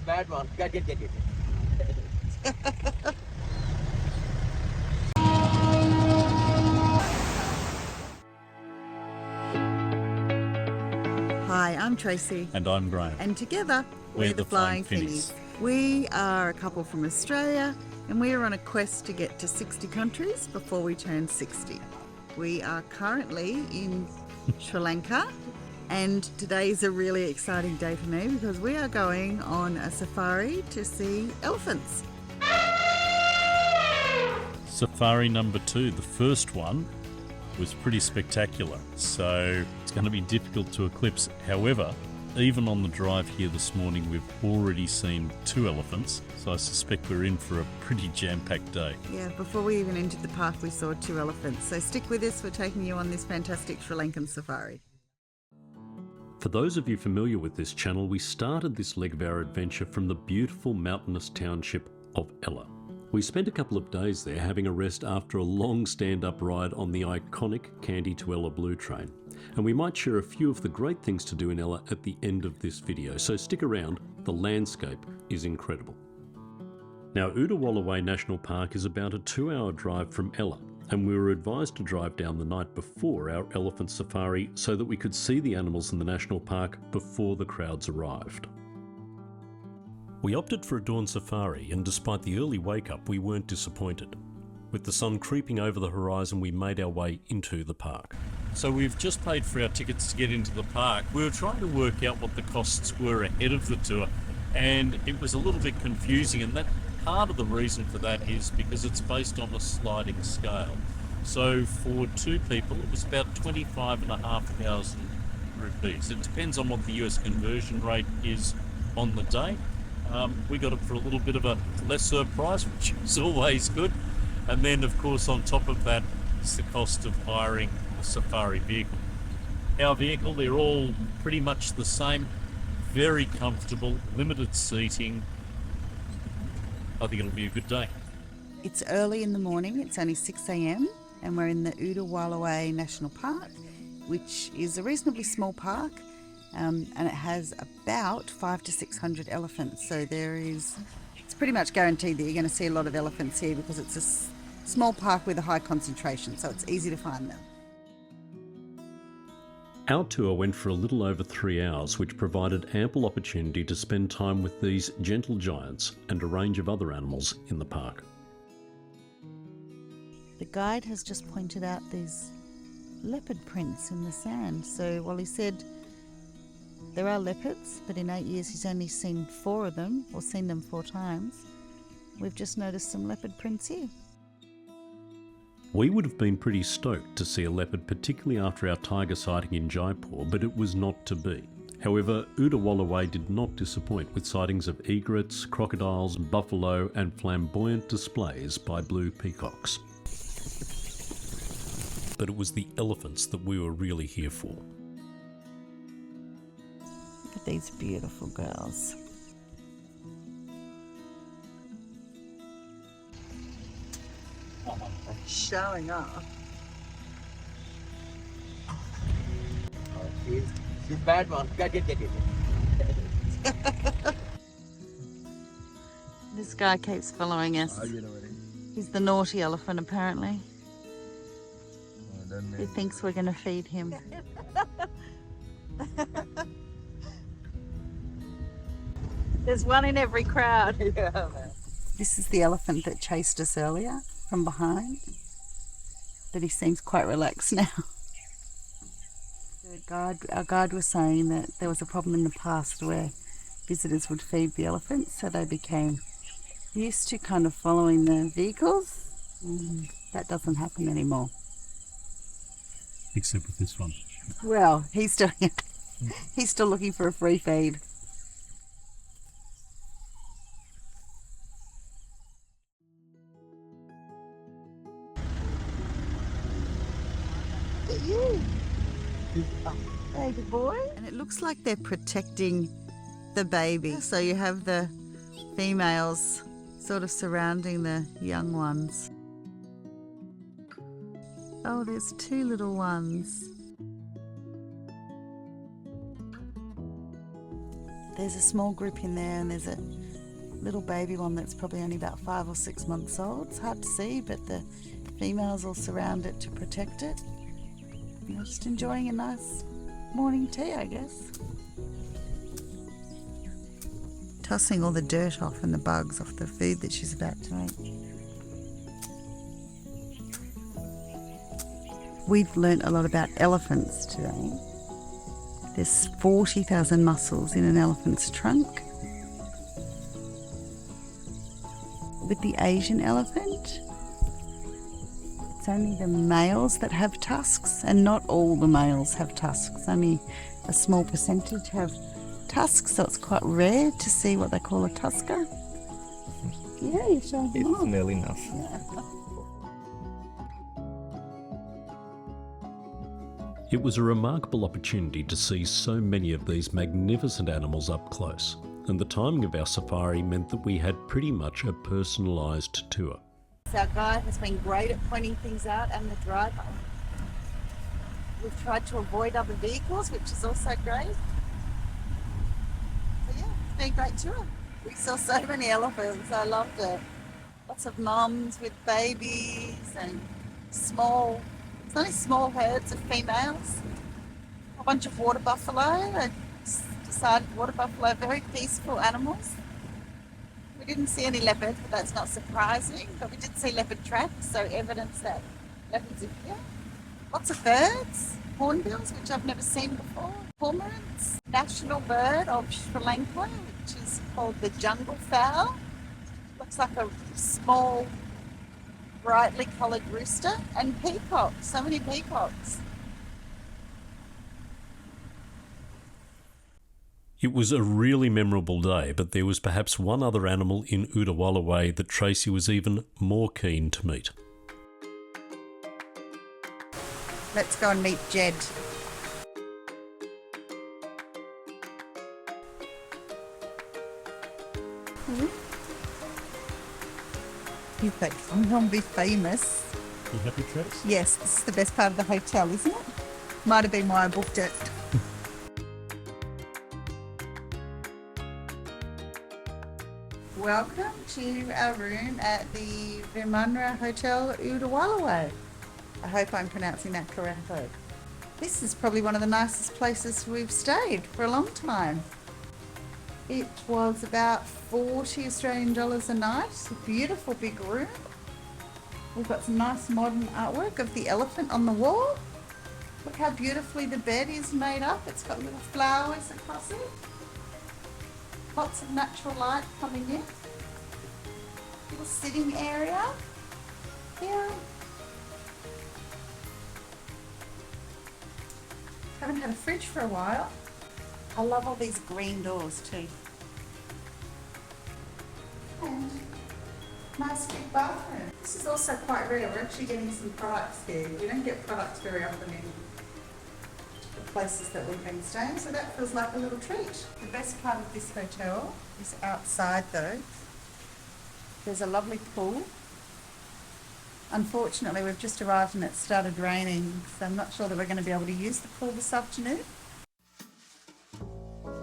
bad one. Get. Hi, I'm Tracy. And I'm Graham. And together, we're the Flying Finnies. We are a couple from Australia and we are on a quest to get to 60 countries before we turn 60. We are currently in Sri Lanka and today is a really exciting day for me because we are going on a safari to see elephants. Safari number 2, the first one, was pretty spectacular, so it's going to be difficult to eclipse. However, even on the drive here this morning, we've already seen 2 elephants, so I suspect we're in for a pretty jam-packed day. Yeah, before we even entered the park, we saw 2 elephants. So stick with us, we're taking you on this fantastic Sri Lankan safari. For those of you familiar with this channel, we started this leg of our adventure from the beautiful mountainous township of Ella. We spent a couple of days there having a rest after a long stand-up ride on the iconic Kandy to Ella Blue train. And we might share a few of the great things to do in Ella at the end of this video, so stick around, the landscape is incredible. Now, Udawalawe National Park is about a 2-hour drive from Ella, and we were advised to drive down the night before our elephant safari so that we could see the animals in the national park before the crowds arrived. We opted for a dawn safari, and despite the early wake-up, we weren't disappointed. With the sun creeping over the horizon, we made our way into the park. So we've just paid for our tickets to get into the park. We were trying to work out what the costs were ahead of the tour, and it was a little bit confusing, and that part of the reason for that is because it's based on a sliding scale. So for 2 people, it was about 25,500 rupees. It depends on what the US conversion rate is on the day. We got it for a little bit of a lesser price, which is always good. And then, of course, on top of that, it's the cost of hiring a safari vehicle. Our vehicle, they're all pretty much the same, very comfortable, limited seating. I think it'll be a good day. It's early in the morning, it's only 6 a.m. and we're in the Udawalawe National Park, which is a reasonably small park. And it has about 500 to 600 elephants. So it's pretty much guaranteed that you're going to see a lot of elephants here because it's a small park with a high concentration, so it's easy to find them. Our tour went for a little over 3 hours, which provided ample opportunity to spend time with these gentle giants and a range of other animals in the park. The guide has just pointed out these leopard prints in the sand. So while he said there are leopards, but in 8 years he's only seen 4 of them, or seen them 4 times, we've just noticed some leopard prints here. We would have been pretty stoked to see a leopard, particularly after our tiger sighting in Jaipur, but it was not to be. However, Udawalawe did not disappoint with sightings of egrets, crocodiles, buffalo and flamboyant displays by blue peacocks. But it was the elephants that we were really here for. Look at these beautiful girls. Showing off. She's bad one. Get. This guy keeps following us. He's the naughty elephant, apparently. He thinks we're going to feed him. There's one in every crowd. Yeah. This is the elephant that chased us earlier from behind, but he seems quite relaxed now. Our guide was saying that there was a problem in the past where visitors would feed the elephants, so they became used to kind of following the vehicles. That doesn't happen anymore. Except with this one. Well, he's still looking for a free feed. Look at you. Baby boy. And it looks like they're protecting the baby. So you have the females sort of surrounding the young ones. Oh, there's 2 little ones. There's a small group in there, and there's a little baby one that's probably only about 5 or 6 months old. It's hard to see, but the females will surround it to protect it. And we're just enjoying a nice morning tea, I guess. Tossing all the dirt off and the bugs off the food that she's about to eat. We've learnt a lot about elephants today. There's 40,000 muscles in an elephant's trunk. With the Asian elephant, it's only the males that have tusks, and not all the males have tusks. Only a small percentage have tusks, so it's quite rare to see what they call a tusker. Yeah, you're showing them off. It's nearly enough. Yeah. It was a remarkable opportunity to see so many of these magnificent animals up close, and the timing of our safari meant that we had pretty much a personalised tour. Our guide has been great at pointing things out, and the driver. We've tried to avoid other vehicles, which is also great. So yeah, it's been a great tour. We saw so many elephants, I loved it. Lots of mums with babies and it's only small herds of females. A bunch of water buffalo. I decided water buffalo are very peaceful animals. We didn't see any leopard, but that's not surprising. But we did see leopard tracks, so evidence that leopards are here. Lots of birds, hornbills, which I've never seen before. Cormorants, national bird of Sri Lanka, which is called the jungle fowl. Looks like a small, brightly coloured rooster, and peacocks, so many peacocks. It was a really memorable day, but there was perhaps one other animal in Udawalawe that Tracy was even more keen to meet. Let's go and meet Jed. You think I'm going to be famous? You happy, Trace? Yes, this is the best part of the hotel, isn't it? Might have been why I booked it. Welcome to our room at the Ravana Hotel Udawalawe. I hope I'm pronouncing that correctly. This is probably one of the nicest places we've stayed for a long time. It was about 40 Australian dollars a night. A beautiful big room. We've got some nice modern artwork of the elephant on the wall. Look how beautifully the bed is made up. It's got little flowers across it. Lots of natural light coming in. Little sitting area here. Haven't had a fridge for a while. I love all these green doors too. And nice big bathroom. This is also quite rare. We're actually getting some products here. We don't get products very often in the places that we've been staying, so that feels like a little treat. The best part of this hotel is outside though. There's a lovely pool. Unfortunately, we've just arrived and it started raining, so I'm not sure that we're going to be able to use the pool this afternoon.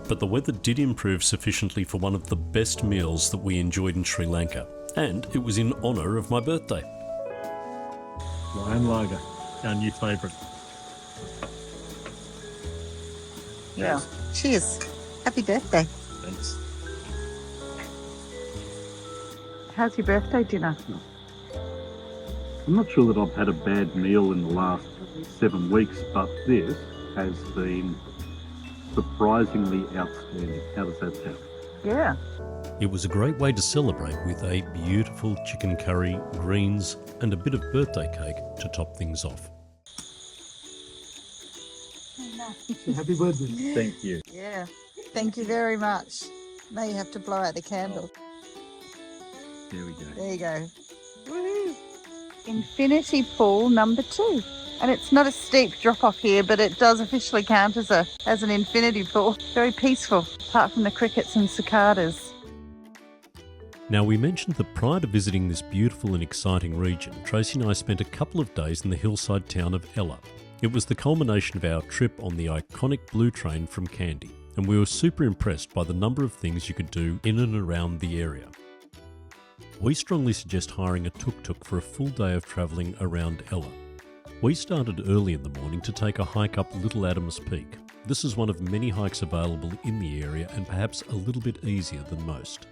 But the weather did improve sufficiently for one of the best meals that we enjoyed in Sri Lanka, and it was in honour of my birthday. Lion Lager, our new favourite. Yeah. Cheers. Happy birthday. Thanks. How's your birthday dinner? I'm not sure that I've had a bad meal in the last 7 weeks, but this has been surprisingly outstanding. How does that sound? Yeah. It was a great way to celebrate with a beautiful chicken curry, greens, and a bit of birthday cake to top things off. Happy birthday. Thank you. Yeah. Thank you very much. Now you have to blow out the candle. There we go. There you go. Woohoo! Infinity pool number 2. And it's not a steep drop off here, but it does officially count as an infinity pool. Very peaceful, apart from the crickets and cicadas. Now, we mentioned that prior to visiting this beautiful and exciting region, Tracy and I spent a couple of days in the hillside town of Ella. It was the culmination of our trip on the iconic blue train from Kandy. and we were super impressed by the number of things you could do in and around the area. We strongly suggest hiring a tuk-tuk for a full day of travelling around Ella. We started early in the morning to take a hike up Little Adams Peak. This is one of many hikes available in the area and perhaps a little bit easier than most.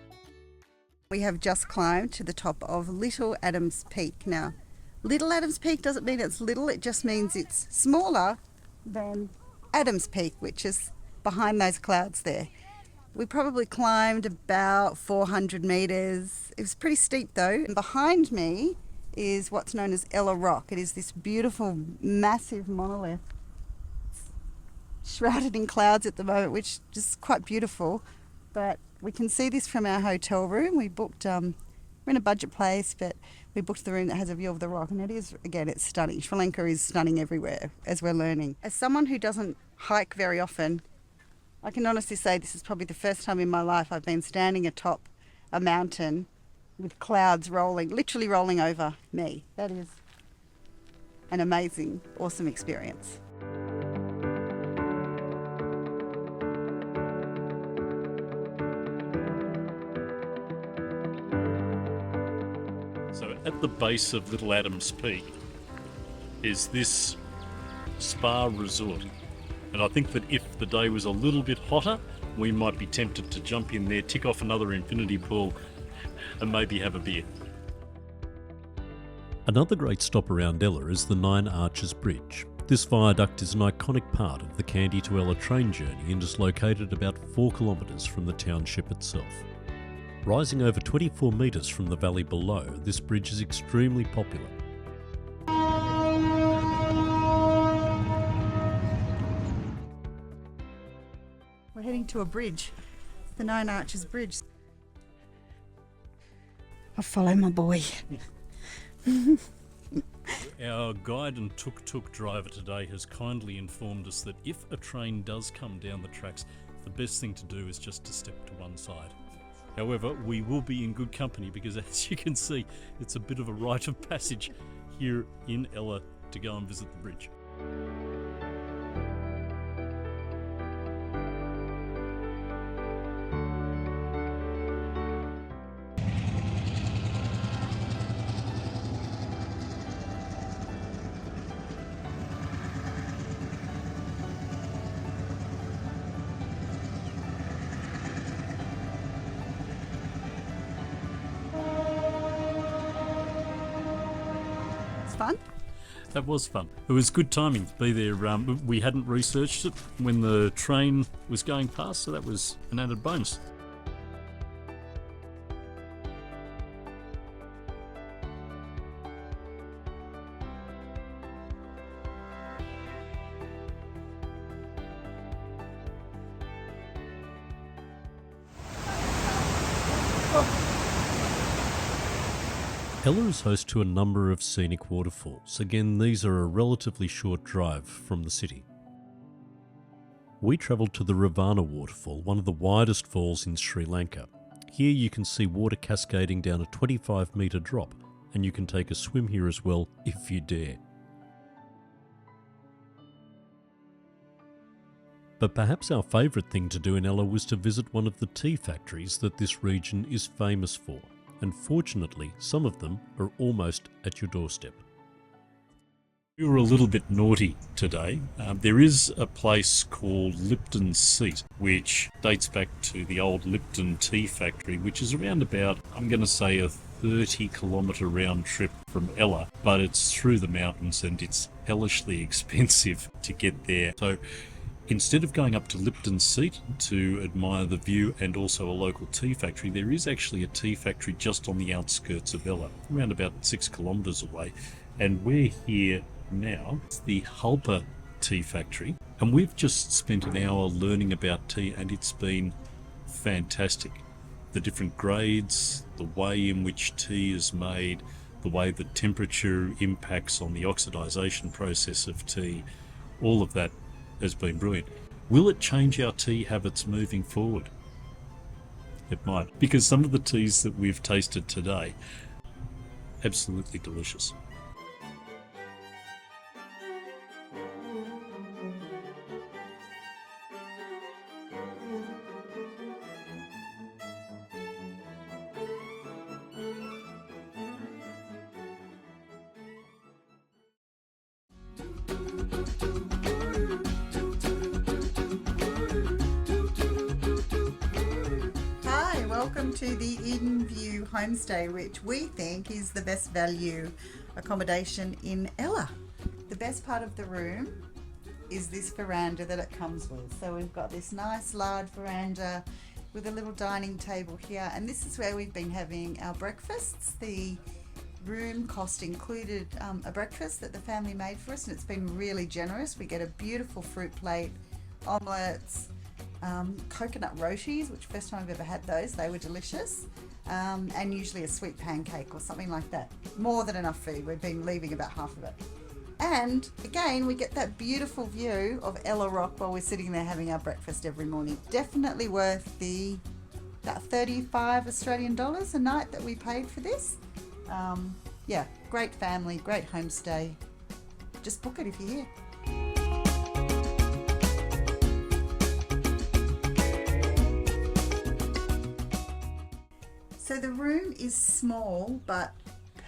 We have just climbed to the top of Little Adams Peak. Now, Little Adams Peak doesn't mean it's little, it just means it's smaller than Adams Peak, which is behind those clouds there. We probably climbed about 400 metres. It was pretty steep though. And behind me is what's known as Ella Rock. It is this beautiful, massive monolith shrouded in clouds at the moment, which is quite beautiful. But we can see this from our hotel room. We booked, we're in a budget place, but we booked the room that has a view of the rock, and it is, again, it's stunning. Sri Lanka is stunning everywhere, as we're learning. As someone who doesn't hike very often, I can honestly say this is probably the first time in my life I've been standing atop a mountain with clouds rolling, literally rolling over me. That is an amazing, awesome experience. So at the base of Little Adams Peak is this spa resort. And I think that if the day was a little bit hotter, we might be tempted to jump in there, tick off another infinity pool, and maybe have a beer. Another great stop around Ella is the Nine Arches Bridge. This viaduct is an iconic part of the Kandy to Ella train journey and is located about 4 kilometres from the township itself. Rising over 24 metres from the valley below, this bridge is extremely popular. We're heading to a bridge, the Nine Arches Bridge. I'll follow my boy. Our guide and tuk-tuk driver today has kindly informed us that if a train does come down the tracks, the best thing to do is just to step to one side. However, we will be in good company because, as you can see, it's a bit of a rite of passage here in Ella to go and visit the bridge. Fun. That was fun. It was good timing to be there. We hadn't researched it when the train was going past, so that was an added bonus. Ella is host to a number of scenic waterfalls. Again, these are a relatively short drive from the city. We travelled to the Ravana Waterfall, one of the widest falls in Sri Lanka. Here you can see water cascading down a 25-metre drop, and you can take a swim here as well if you dare. But perhaps our favourite thing to do in Ella was to visit one of the tea factories that this region is famous for. And fortunately, some of them are almost at your doorstep. We were a little bit naughty today. There is a place called Lipton Seat, which dates back to the old Lipton Tea Factory, which is around about, I'm going to say, a 30-kilometre round trip from Ella, but it's through the mountains and it's hellishly expensive to get there. So instead of going up to Lipton Seat to admire the view and also a local tea factory, there is actually a tea factory just on the outskirts of Ella, around about 6 kilometres away. And we're here now. It's the Leopard Tea Factory. And we've just spent an hour learning about tea, and it's been fantastic. The different grades, the way in which tea is made, the way the temperature impacts on the oxidisation process of tea, all of that has been brilliant. Will it change our tea habits moving forward? It might, because some of the teas that we've tasted today, absolutely delicious. welcome to the Eden View Homestay, which we think is the best value accommodation in Ella. The best part of the room is this veranda that it comes with. So we've got this nice large veranda with a little dining table here, and this is where we've been having our breakfasts. The room cost included a breakfast that the family made for us, and it's been really generous. We get a beautiful fruit plate, omelettes, coconut rotis, which first time I've ever had those, they were delicious, and usually a sweet pancake or something like that. More than enough food. We've been leaving about half of it. And again, we get that beautiful view of Ella Rock while we're sitting there having our breakfast every morning. Definitely worth the about 35 Australian dollars a night that we paid for this. Yeah, great family, great homestay. Just book it if you're here. So the room is small but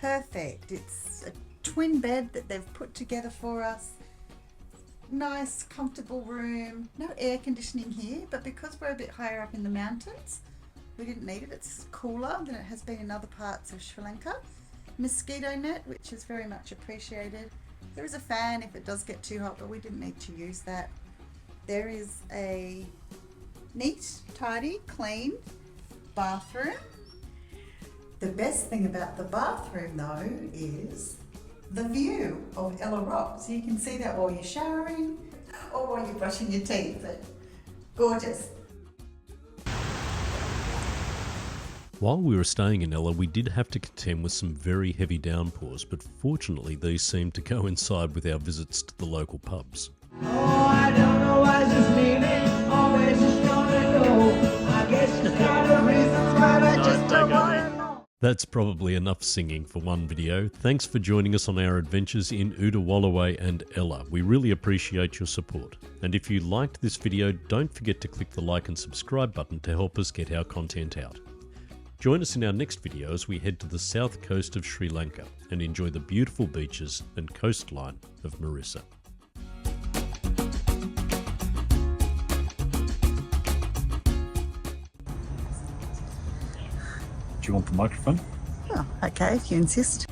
perfect. It's a twin bed that they've put together for us. Nice, comfortable room. No air conditioning here, but because we're a bit higher up in the mountains, we didn't need it. It's cooler than it has been in other parts of Sri Lanka. Mosquito net, which is very much appreciated. There is a fan if it does get too hot, but we didn't need to use that. There is a neat, tidy, clean bathroom. The best thing about the bathroom though is the view of Ella Rock. So you can see that while you're showering or while you're brushing your teeth. But gorgeous. While we were staying in Ella, we did have to contend with some very heavy downpours, but fortunately these seemed to coincide with our visits to the local pubs. Oh, I don't know why this meaning always just gonna go. I guess it's got a reason why I just don't wanna know. That's probably enough singing for one video. Thanks for joining us on our adventures in Udawalawe and Ella. We really appreciate your support. And if you liked this video, don't forget to click the like and subscribe button to help us get our content out. Join us in our next video as we head to the south coast of Sri Lanka and enjoy the beautiful beaches and coastline of Marissa. Do you want the microphone? Oh, okay, if you insist.